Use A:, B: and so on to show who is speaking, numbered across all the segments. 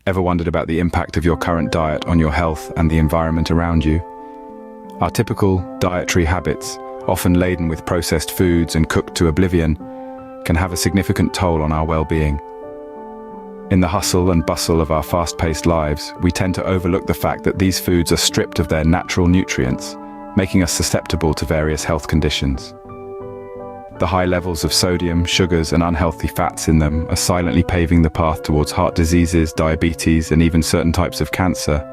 A: Ever wondered about the impact of your current diet on your health and the environment around you? Our typical dietary habits, often laden with processed foods and cooked to oblivion, can have a significant toll on our well-being. In the hustle and bustle of our fast-paced lives, we tend to overlook the fact that these foods are stripped of their natural nutrients, making us susceptible to various health conditions. The high levels of sodium, sugars, and unhealthy fats in them are silently paving the path towards heart diseases, diabetes, and even certain types of cancer.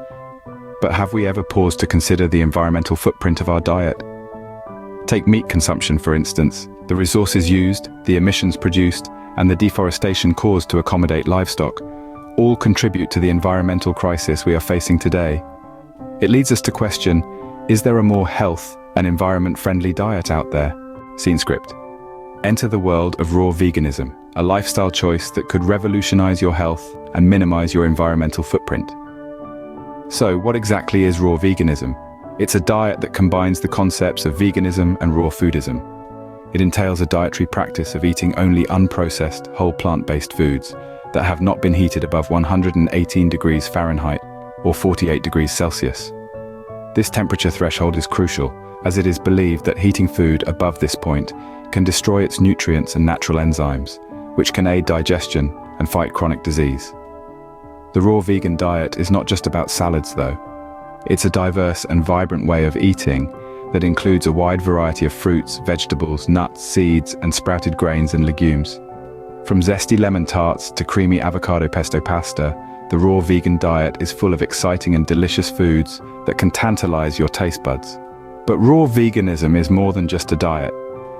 A: But have we ever paused to consider the environmental footprint of our diet? Take meat consumption, for instance. The resources used, the emissions produced, and the deforestation caused to accommodate livestock all contribute to the environmental crisis we are facing today. It leads us to question, is there a more health and environment-friendly diet out there? Scene script. Enter the world of raw veganism, a lifestyle choice that could revolutionize your health and minimize your environmental footprint. So, what exactly is raw veganism? It's a diet that combines the concepts of veganism and raw foodism. It entails a dietary practice of eating only unprocessed, whole plant-based foods that have not been heated above 118 degrees Fahrenheit or 48 degrees Celsius. This temperature threshold is crucial, as it is believed that heating food above this point can destroy its nutrients and natural enzymes, which can aid digestion and fight chronic disease. The raw vegan diet is not just about salads, though. It's a diverse and vibrant way of eating that includes a wide variety of fruits, vegetables, nuts, seeds, and sprouted grains and legumes. From zesty lemon tarts to creamy avocado pesto pasta, the raw vegan diet is full of exciting and delicious foods that can tantalize your taste buds. But raw veganism is more than just a diet.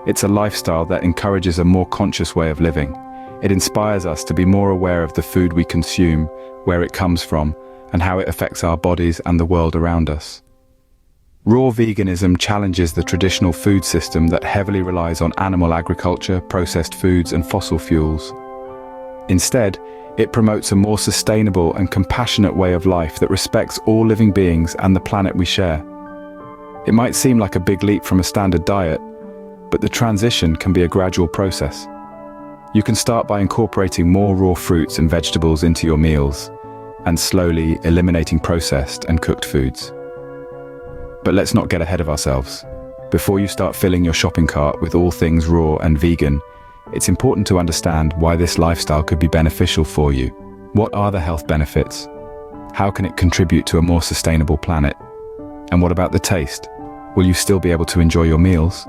A: It's a lifestyle that encourages a more conscious way of living. It inspires us to be more aware of the food we consume, where it comes from, and how it affects our bodies and the world around us. Raw veganism challenges the traditional food system that heavily relies on animal agriculture, processed foods, and fossil fuels. Instead, it promotes a more sustainable and compassionate way of life that respects all living beings and the planet we share. It might seem like a big leap from a standard diet, but the transition can be a gradual process. You can start by incorporating more raw fruits and vegetables into your meals, and slowly eliminating processed and cooked foods. But let's not get ahead of ourselves. Before you start filling your shopping cart with all things raw and vegan, it's important to understand why this lifestyle could be beneficial for you. What are the health benefits? How can it contribute to a more sustainable planet? And what about the taste? Will you still be able to enjoy your meals?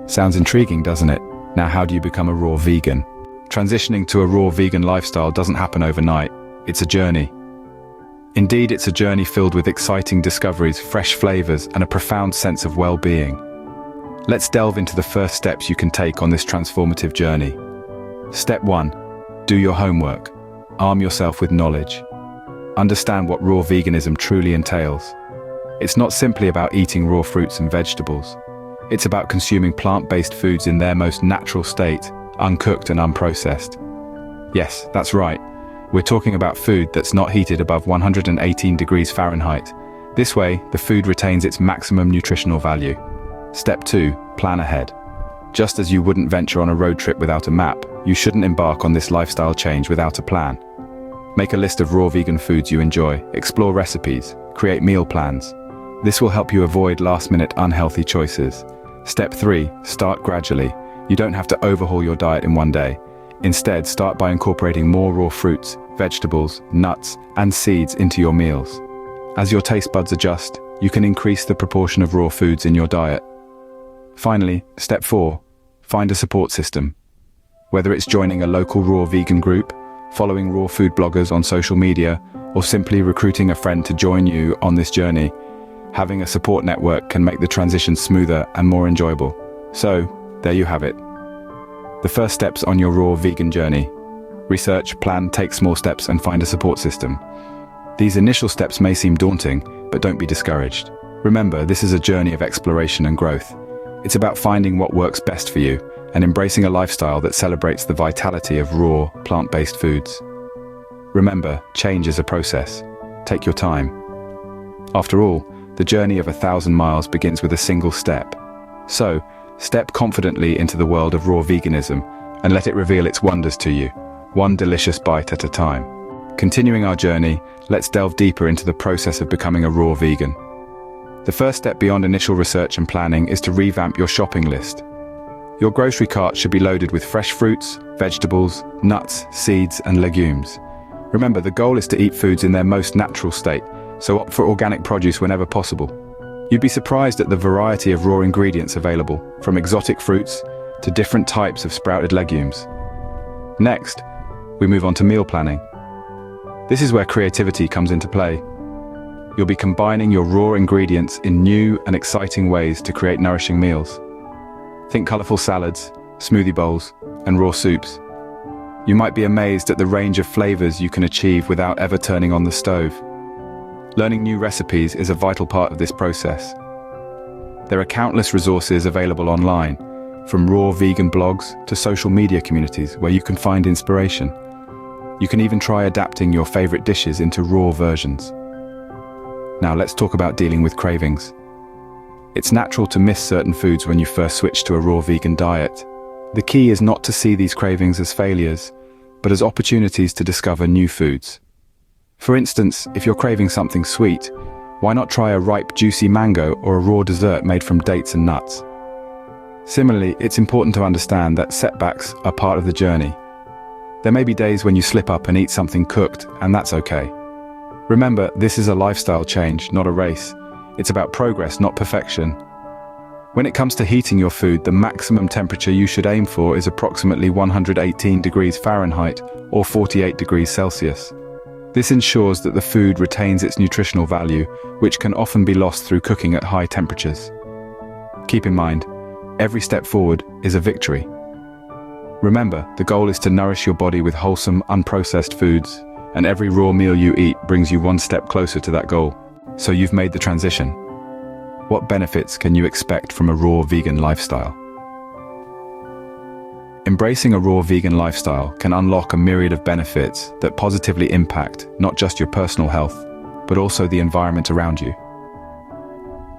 A: Sounds intriguing, doesn't it? Now, how do you become a raw vegan? Transitioning to a raw vegan lifestyle doesn't happen overnight. It's a journey. Indeed, it's a journey filled with exciting discoveries, fresh flavors, and a profound sense of well-being. Let's delve into the first steps you can take on this transformative journey. Step 1. Do your homework. Arm yourself with knowledge. Understand what raw veganism truly entails. It's not simply about eating raw fruits and vegetables. It's about consuming plant-based foods in their most natural state, uncooked and unprocessed. Yes, that's right. We're talking about food that's not heated above 118 degrees Fahrenheit. This way, the food retains its maximum nutritional value. Step 2. Plan ahead. Just as you wouldn't venture on a road trip without a map, you shouldn't embark on this lifestyle change without a plan. Make a list of raw vegan foods you enjoy, explore recipes, create meal plans. This will help you avoid last-minute unhealthy choices. Step 3. Start gradually. You don't have to overhaul your diet in one day. Instead, start by incorporating more raw fruits, vegetables, nuts, and seeds into your meals. As your taste buds adjust, you can increase the proportion of raw foods in your diet. Finally, step 4. Find a support system. Whether it's joining a local raw vegan group, following raw food bloggers on social media, or simply recruiting a friend to join you on this journey, having a support network can make the transition smoother and more enjoyable. So, there you have it. The first steps on your raw vegan journey. Research, plan, take small steps, and find a support system. These initial steps may seem daunting, but don't be discouraged. Remember, this is a journey of exploration and growth. It's about finding what works best for you and embracing a lifestyle that celebrates the vitality of raw, plant-based foods. Remember, change is a process. Take your time. After all, the journey of 1,000 miles begins with a single step. So, step confidently into the world of raw veganism and let it reveal its wonders to you, one delicious bite at a time. Continuing our journey, let's delve deeper into the process of becoming a raw vegan. The first step beyond initial research and planning is to revamp your shopping list. Your grocery cart should be loaded with fresh fruits, vegetables, nuts, seeds, and legumes. Remember, the goal is to eat foods in their most natural state, so opt for organic produce whenever possible. You'd be surprised at the variety of raw ingredients available, from exotic fruits to different types of sprouted legumes. Next, we move on to meal planning. This is where creativity comes into play. You'll be combining your raw ingredients in new and exciting ways to create nourishing meals. Think colorful salads, smoothie bowls, and raw soups. You might be amazed at the range of flavors you can achieve without ever turning on the stove. Learning new recipes is a vital part of this process. There are countless resources available online, from raw vegan blogs to social media communities where you can find inspiration. You can even try adapting your favorite dishes into raw versions. Now let's talk about dealing with cravings. It's natural to miss certain foods when you first switch to a raw vegan diet. The key is not to see these cravings as failures, but as opportunities to discover new foods. For instance, if you're craving something sweet, why not try a ripe, juicy mango or a raw dessert made from dates and nuts? Similarly, it's important to understand that setbacks are part of the journey. There may be days when you slip up and eat something cooked, and that's okay. Remember, this is a lifestyle change, not a race. It's about progress, not perfection. When it comes to heating your food, the maximum temperature you should aim for is approximately 118 degrees Fahrenheit or 48 degrees Celsius. This ensures that the food retains its nutritional value, which can often be lost through cooking at high temperatures. Keep in mind, every step forward is a victory. Remember, the goal is to nourish your body with wholesome, unprocessed foods, and every raw meal you eat brings you one step closer to that goal. So you've made the transition. What benefits can you expect from a raw vegan lifestyle? Embracing a raw vegan lifestyle can unlock a myriad of benefits that positively impact not just your personal health, but also the environment around you.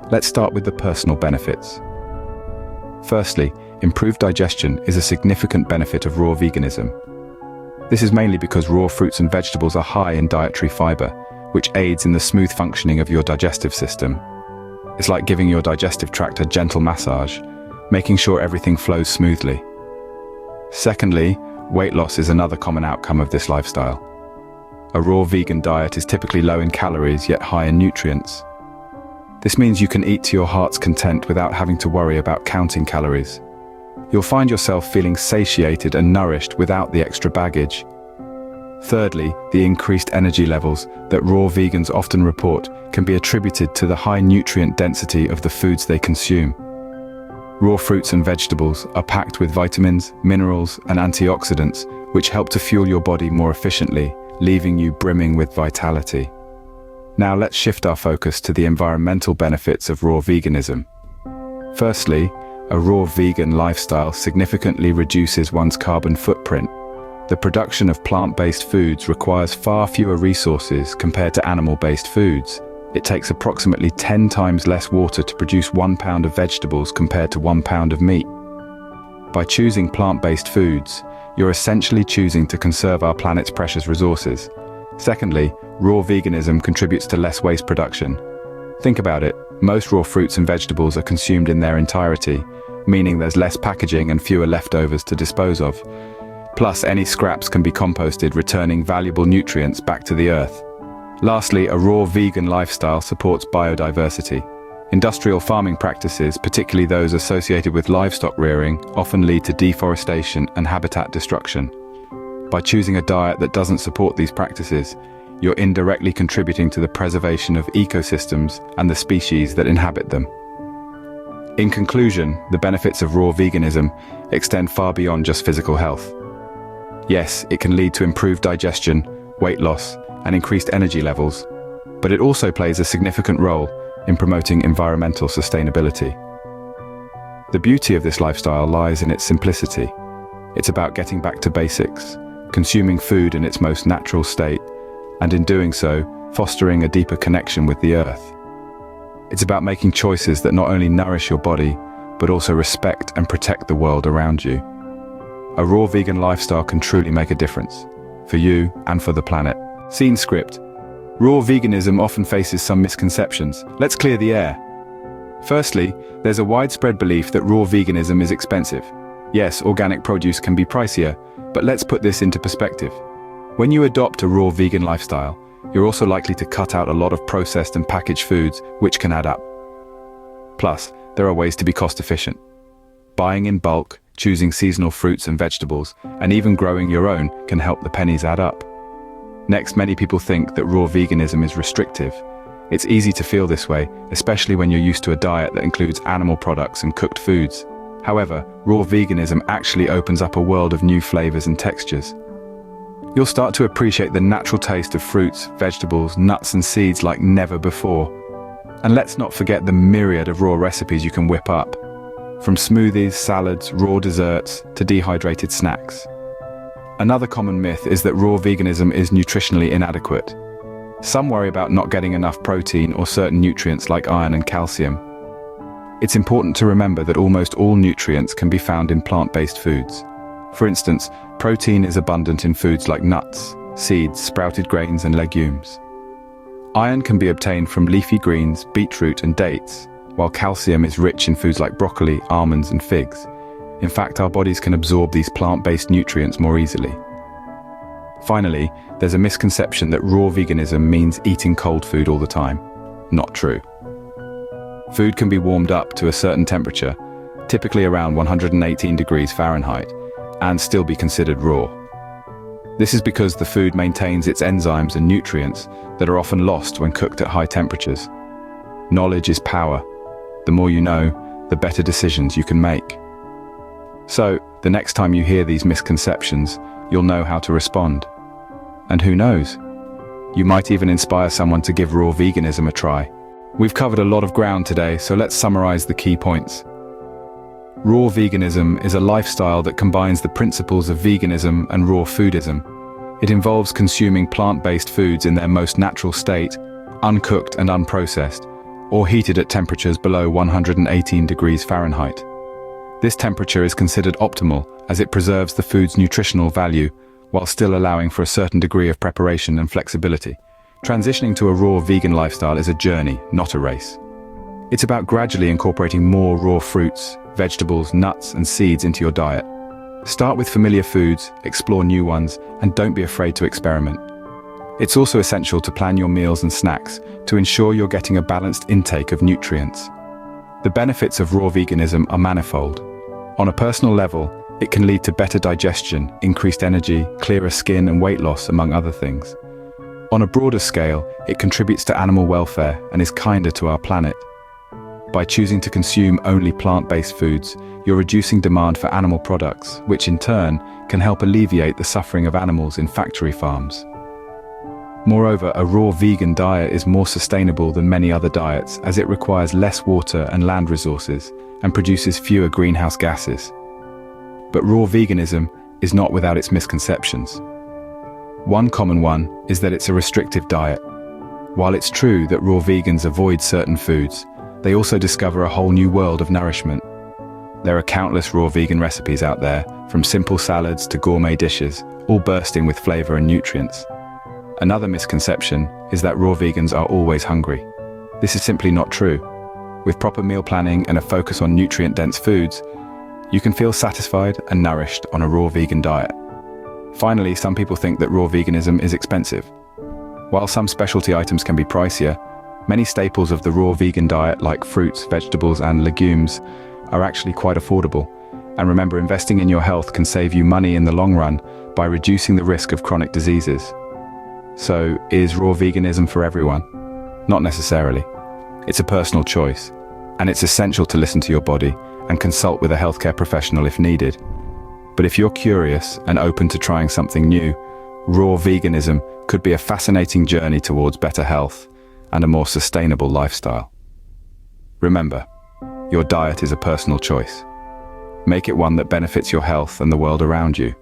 A: Let's start with the personal benefits. Firstly, improved digestion is a significant benefit of raw veganism. This is mainly because raw fruits and vegetables are high in dietary fiber, which aids in the smooth functioning of your digestive system. It's like giving your digestive tract a gentle massage, making sure everything flows smoothly. Secondly, weight loss is another common outcome of this lifestyle. A raw vegan diet is typically low in calories yet high in nutrients. This means you can eat to your heart's content without having to worry about counting calories. You'll find yourself feeling satiated and nourished without the extra baggage. Thirdly, the increased energy levels that raw vegans often report can be attributed to the high nutrient density of the foods they consume. Raw fruits and vegetables are packed with vitamins, minerals, and antioxidants, which help to fuel your body more efficiently, leaving you brimming with vitality. Now let's shift our focus to the environmental benefits of raw veganism. Firstly, a raw vegan lifestyle significantly reduces one's carbon footprint. The production of plant-based foods requires far fewer resources compared to animal-based foods. It takes approximately 10 times less water to produce 1 pound of vegetables compared to 1 pound of meat. By choosing plant-based foods, you're essentially choosing to conserve our planet's precious resources. Secondly, raw veganism contributes to less waste production. Think about it, most raw fruits and vegetables are consumed in their entirety, meaning there's less packaging and fewer leftovers to dispose of. Plus, any scraps can be composted, returning valuable nutrients back to the earth. Lastly, a raw vegan lifestyle supports biodiversity. Industrial farming practices, particularly those associated with livestock rearing, often lead to deforestation and habitat destruction. By choosing a diet that doesn't support these practices, you're indirectly contributing to the preservation of ecosystems and the species that inhabit them. In conclusion, the benefits of raw veganism extend far beyond just physical health. Yes, it can lead to improved digestion, weight loss, and increased energy levels, but it also plays a significant role in promoting environmental sustainability. The beauty of this lifestyle lies in its simplicity. It's about getting back to basics, consuming food in its most natural state, and in doing so, fostering a deeper connection with the earth. It's about making choices that not only nourish your body, but also respect and protect the world around you. A raw vegan lifestyle can truly make a difference, for you and for the planet. Scene script. Raw veganism often faces some misconceptions. Let's clear the air. Firstly, there's a widespread belief that raw veganism is expensive. Yes, organic produce can be pricier, but let's put this into perspective. When you adopt a raw vegan lifestyle, you're also likely to cut out a lot of processed and packaged foods, which can add up. Plus, there are ways to be cost efficient. Buying in bulk, choosing seasonal fruits and vegetables, and even growing your own can help the pennies add up. Next, many people think that raw veganism is restrictive. It's easy to feel this way, especially when you're used to a diet that includes animal products and cooked foods. However, raw veganism actually opens up a world of new flavors and textures. You'll start to appreciate the natural taste of fruits, vegetables, nuts and seeds like never before. And let's not forget the myriad of raw recipes you can whip up. From smoothies, salads, raw desserts, to dehydrated snacks. Another common myth is that raw veganism is nutritionally inadequate. Some worry about not getting enough protein or certain nutrients like iron and calcium. It's important to remember that almost all nutrients can be found in plant-based foods. For instance, protein is abundant in foods like nuts, seeds, sprouted grains, and legumes. Iron can be obtained from leafy greens, beetroot, and dates, while calcium is rich in foods like broccoli, almonds, and figs. In fact, our bodies can absorb these plant-based nutrients more easily. Finally, there's a misconception that raw veganism means eating cold food all the time. Not true. Food can be warmed up to a certain temperature, typically around 118 degrees Fahrenheit, and still be considered raw. This is because the food maintains its enzymes and nutrients that are often lost when cooked at high temperatures. Knowledge is power. The more you know, the better decisions you can make. So, the next time you hear these misconceptions, you'll know how to respond. And who knows? You might even inspire someone to give raw veganism a try. We've covered a lot of ground today, so let's summarize the key points. Raw veganism is a lifestyle that combines the principles of veganism and raw foodism. It involves consuming plant-based foods in their most natural state, uncooked and unprocessed, or heated at temperatures below 118 degrees Fahrenheit. This temperature is considered optimal as it preserves the food's nutritional value while still allowing for a certain degree of preparation and flexibility. Transitioning to a raw vegan lifestyle is a journey, not a race. It's about gradually incorporating more raw fruits, vegetables, nuts, and seeds into your diet. Start with familiar foods, explore new ones, and don't be afraid to experiment. It's also essential to plan your meals and snacks to ensure you're getting a balanced intake of nutrients. The benefits of raw veganism are manifold. On a personal level, it can lead to better digestion, increased energy, clearer skin, and weight loss, among other things. On a broader scale, it contributes to animal welfare and is kinder to our planet. By choosing to consume only plant-based foods, you're reducing demand for animal products, which in turn can help alleviate the suffering of animals in factory farms. Moreover, a raw vegan diet is more sustainable than many other diets as it requires less water and land resources and produces fewer greenhouse gases. But raw veganism is not without its misconceptions. One common one is that it's a restrictive diet. While it's true that raw vegans avoid certain foods, they also discover a whole new world of nourishment. There are countless raw vegan recipes out there, from simple salads to gourmet dishes, all bursting with flavor and nutrients. Another misconception is that raw vegans are always hungry. This is simply not true. With proper meal planning and a focus on nutrient-dense foods, you can feel satisfied and nourished on a raw vegan diet. Finally, some people think that raw veganism is expensive. While some specialty items can be pricier, many staples of the raw vegan diet like fruits, vegetables, and legumes are actually quite affordable. And remember, investing in your health can save you money in the long run by reducing the risk of chronic diseases. So, is raw veganism for everyone? Not necessarily. It's a personal choice, and it's essential to listen to your body and consult with a healthcare professional if needed. But if you're curious and open to trying something new, raw veganism could be a fascinating journey towards better health and a more sustainable lifestyle. Remember, your diet is a personal choice. Make it one that benefits your health and the world around you.